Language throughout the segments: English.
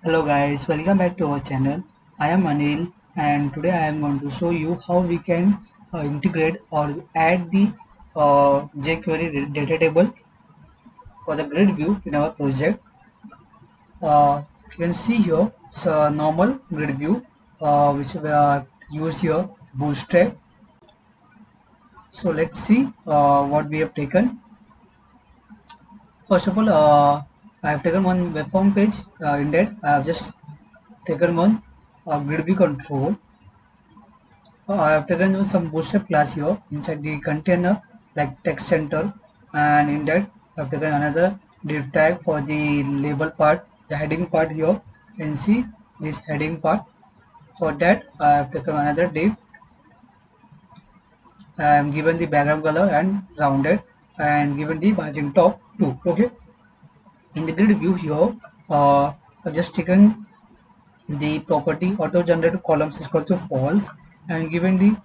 Hello guys, welcome back to our channel. I am Anil and today I am going to show you how we can integrate or add the jQuery data table for the grid view in our project. You can see here it's a normal grid view which we use here Bootstrap. So let's see what we have taken. First of all, I have taken one web form page. In that I have just taken one grid view control. I have taken some bootstrap class here inside the container like text center, and in that I have taken another div tag for the label part, the heading part here. You can see this heading part. For that I have taken another div. I am given the background color and rounded and given the margin top too. Okay. In the grid view here, I've just taken the property auto generated columns is equal to false and given the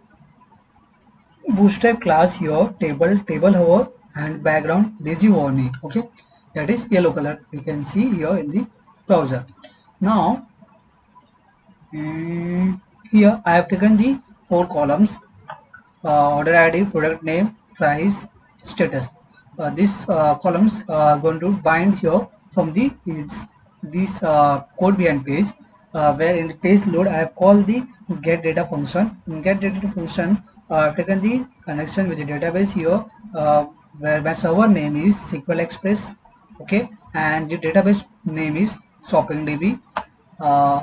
bootstrap class here table hover and background busy warning. Okay, that is yellow color we can see here in the browser. Now here I have taken the four columns: order id, product name, price, status. These columns are going to bind here from the this code behind page, where in the page load I have called the get data function. In get data function I've taken the connection with the database here, where my server name is SQL Express. Okay, and the database name is shoppingdb, uh,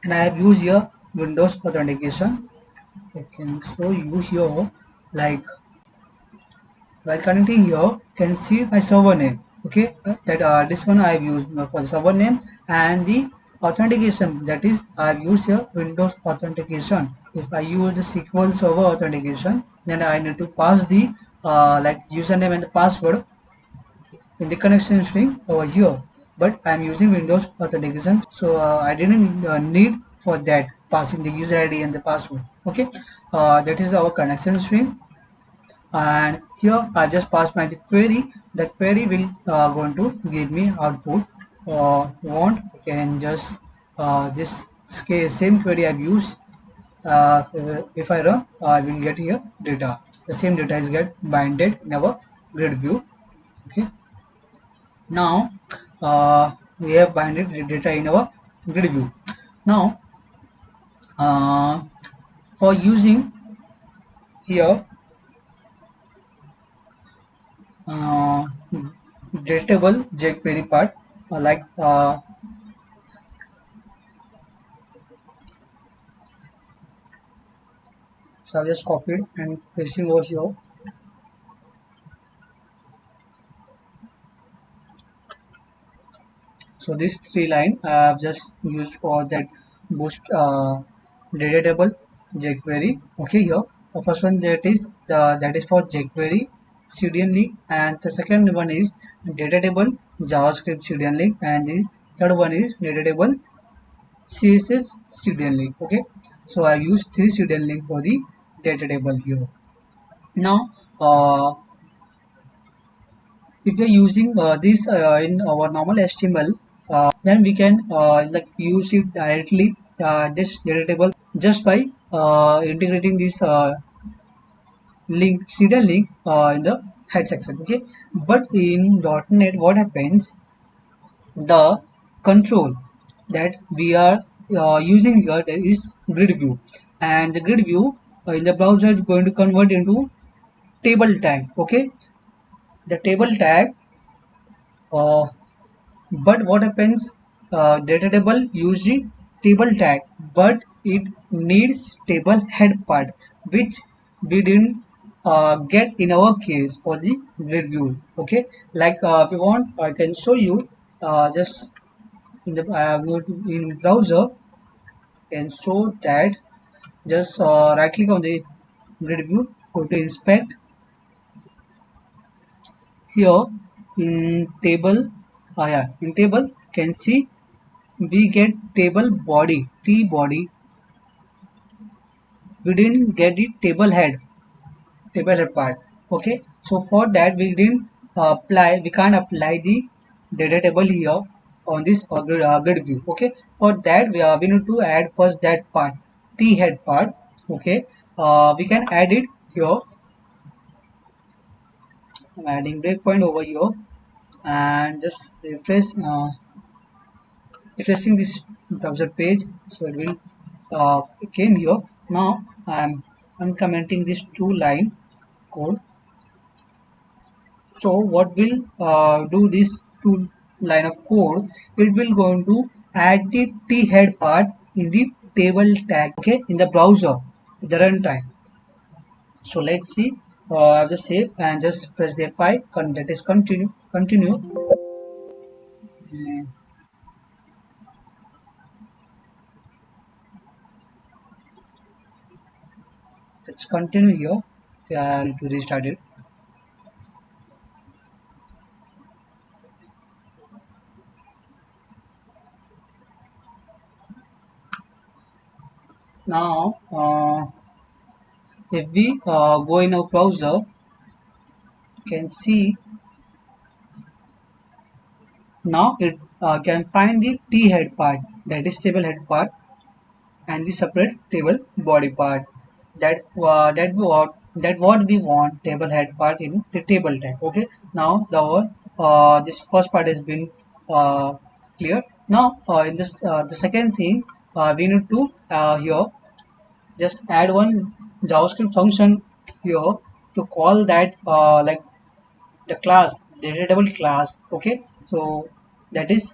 and I have used here Windows authentication. I can show you here, like while connecting here can see my server name. Okay, that this one I've used for the server name, and the authentication, that is I've used here Windows authentication. If I use the SQL Server authentication, then I need to pass the like username and the password in the connection string over here, but I'm using Windows authentication, so I didn't need for that passing the user ID and the password. Okay, that is our connection string, and here I just pass my query. That query will going to give me output. Want I can just this same query I've used. If I run, I will get here data. The same data is get binded in our grid view. Okay. Now we have binded the data in our grid view. Now uh, for using here uh, datable jQuery part, like so I just copied and pasting over here. So this three line I have just used for that boost data table jQuery. Okay, here the first one that is for jQuery CDN link, and the second one is data table JavaScript CDN link, and the third one is data table CSS CDN link. Okay, so I used three CDN link for the data table here. Now if you're using this in our normal HTML, then we can like use it directly, this data table, just by integrating this link serial link in the head section. Okay, but in .NET what happens, the control that we are using here, that is grid view, and the grid view in the browser is going to convert into table tag. Okay, the table tag, uh, but what happens, data table using table tag, but it needs table head part, which we didn't get in our case for the grid view. Okay, like if you want I can show you, just in the in browser can show that. Just right click on the grid view, go to inspect. Here in table, yeah, in table can see we get table body, t body. We didn't get the table head part. Okay, so for that we didn't apply, we can't apply the data table here on this grid view. Okay, for that we need to add first that part, t head part. Okay, we can add it here. I'm adding breakpoint over here and just refreshing this browser page, so it will came here. Now I'm uncommenting this two line code. So what will do this two line of code? It will going to add the t head part in the table tag. Okay, in the browser at the runtime. So let's see. I'll just save and just press the F5. That is continue. And let's continue here. Yeah, I need to restart it. Now, if we go in our browser, you can see now it can find the t head part, that is table head part, and the separate table body part. That what we want table head part in the table tag. Okay, now this first part has been uh, clear. Now in this the second thing, we need to here just add one JavaScript function here to call that like the class, the readable class. Okay, so that is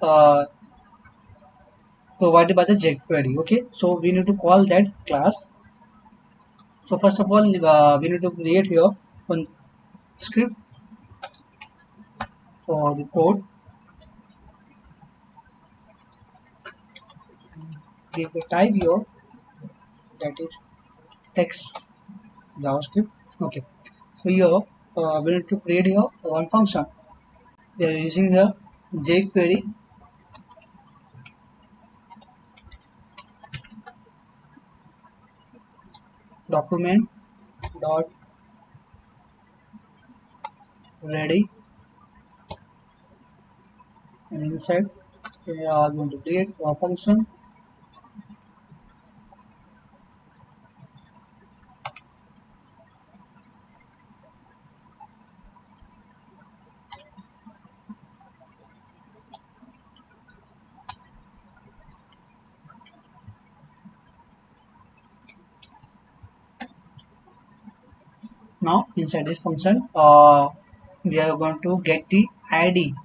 provided by the jQuery. Okay, so we need to call that class. So first of all, we need to create here one script for the code. Give the type here, that is text JavaScript. Okay, so here we need to create here one function. We are using here jQuery document dot ready, and inside we are going to create a function. Now inside this function, we are going to get the ID.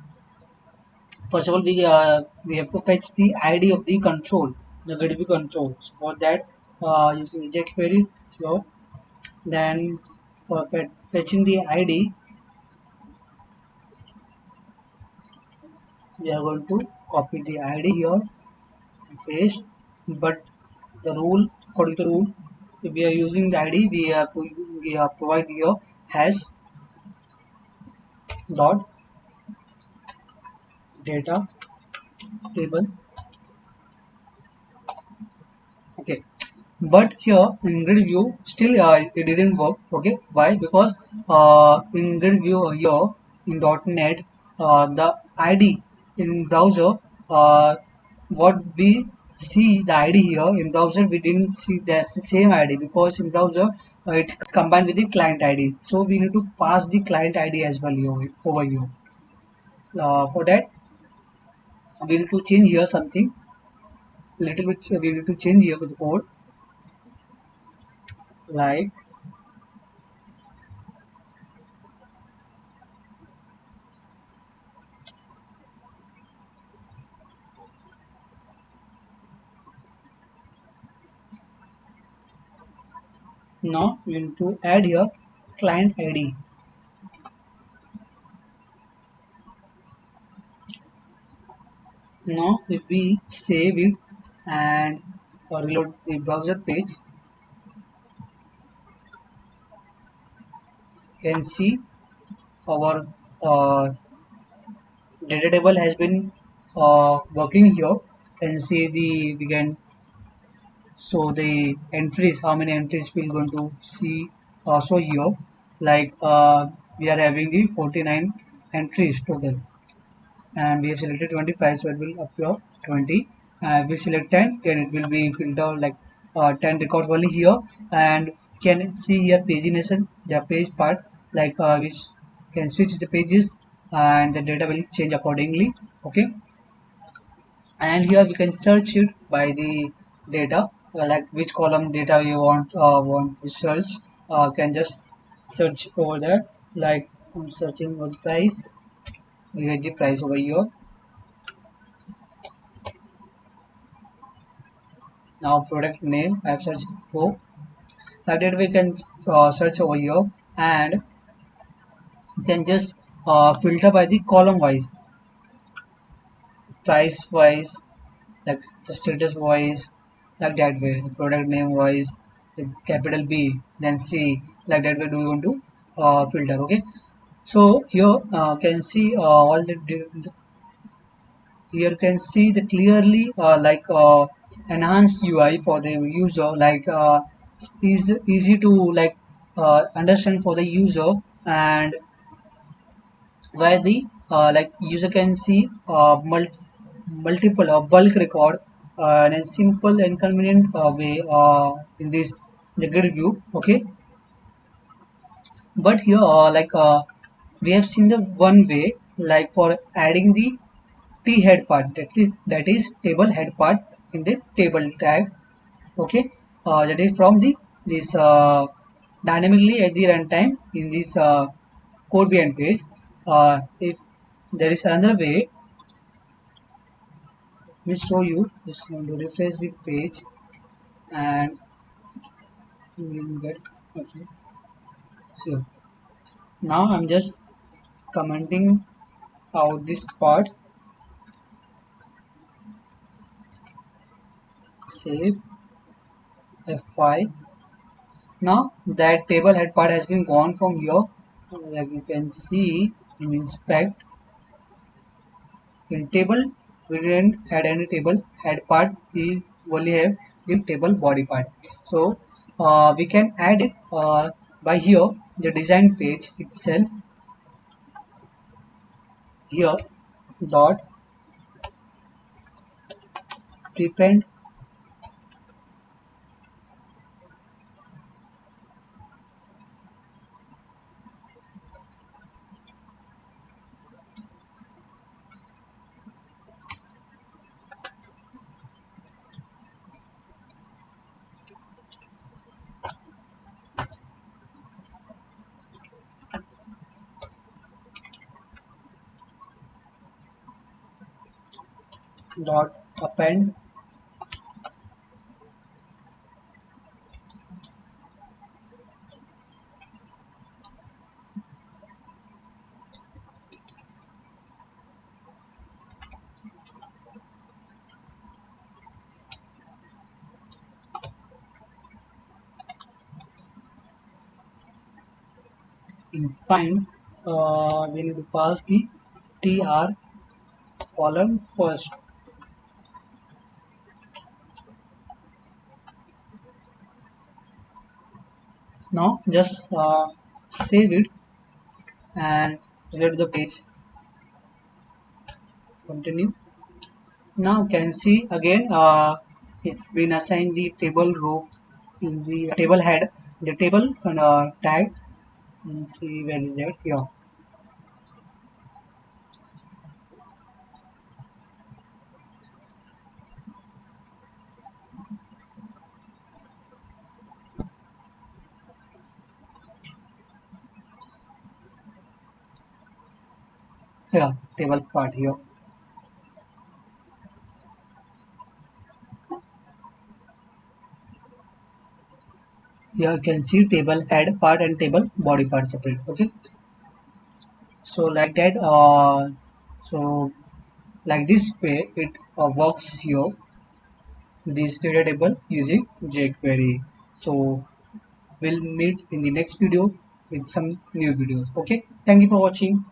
First of all, we have to fetch the ID of the control, the GDB control. So for that, using jQuery here, then for fetching the ID, we are going to copy the ID here and paste. But the rule, according to the rule, if we are using the ID, we have provide here hash dot data table. Okay, but here in grid view still it didn't work. Okay, why? Because in grid view here in .NET, the ID in browser, uh, what we see the ID here in browser, we didn't see that's the same ID, because in browser it's combined with the client ID, so we need to pass the client ID as well here, over here. For that we need to change here something little bit. We need to change here the code, like now we need to add here client ID. Now if we save it and reload the browser page, you can see our data table has been working here. And see the we can show the entries, how many entries we're going to see also here. Like we are having the 49 entries total, and we have selected 25, so it will appear 20. We select 10, then it will be filtered like 10 records only here, and can see here pagination, the page part, like we can switch the pages and the data will change accordingly. Okay, and here we can search it by the data, like which column data you want to search. Can just search over there, like I'm searching for the price. We get the price over here. Now product name I have searched for, like that we can search over here, and you can just filter by the column wise, price wise, like the status wise, like that way, the product name wise, the capital B, then C, like that way do you want to filter. Okay, so here can see all the here can see the clearly like enhanced UI for the user, like is easy to like understand for the user, and where the like user can see multiple bulk record in a simple and convenient way in this the grid view. Okay, but here we have seen the one way, like for adding the t head part, that is table head part in the table tag. Okay, that is from the this dynamically at the runtime in this code behind page. If there is another way, let me show you. Just going to refresh the page, and you will get, okay, here. Now I'm just commenting out this part. Save F5. Now that table head part has been gone from here. Like you can see in inspect, in table we didn't add any table head part, we only have the table body part. So we can add it by here, the design page itself. Here dot depend dot append in find. We need to pass the tr column first. Now just save it and reload the page. Continue. Now can see again it's been assigned the table row in the table head, the table tag, and see where is that. Here, here table part here. Here you can see table head part and table body part separate. Okay, so like that. So like this way it works here. This data table using jQuery. So we'll meet in the next video with some new videos. Okay, thank you for watching.